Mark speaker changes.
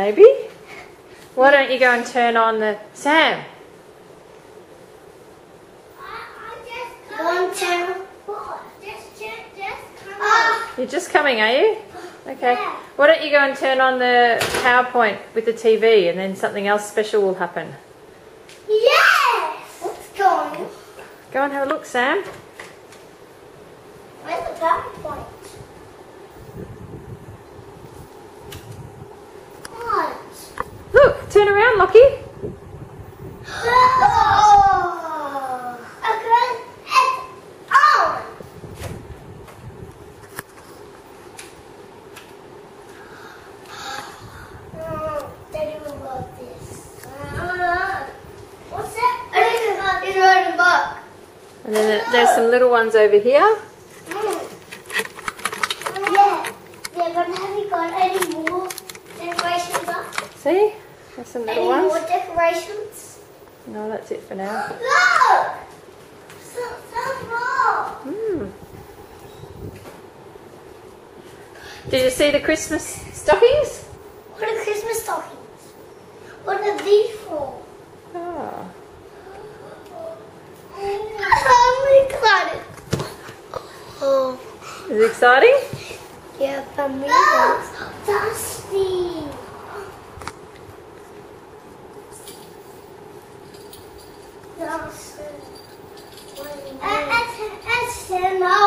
Speaker 1: maybe. Why don't you go and turn on the... Sam! You're just coming, are you? Okay.
Speaker 2: Yeah.
Speaker 1: Why don't you go and turn on the PowerPoint with the TV and then something else special will happen.
Speaker 2: Yes! What's going?
Speaker 1: Go and have a look, Sam.
Speaker 2: Where's the PowerPoint? What?
Speaker 1: Look, turn around, Lockie.
Speaker 2: Oh! Okay, it's on! Daddy will love this. What's that? I didn't know. He's writing a book.
Speaker 1: And then there's some little ones over here.
Speaker 2: Yeah. Yeah, but have you got any more decorations up?
Speaker 1: See? There's some little
Speaker 2: Any
Speaker 1: ones.
Speaker 2: more decorations?
Speaker 1: No, that's it for now.
Speaker 2: Look! Some more!
Speaker 1: Mm. Did you see the Christmas stockings?
Speaker 2: What are Christmas stockings? What are these for?
Speaker 1: Oh.
Speaker 2: I'm excited. Oh.
Speaker 1: Is it exciting?
Speaker 2: Yeah, for me. Look! Dusty! Dusty. And Santa.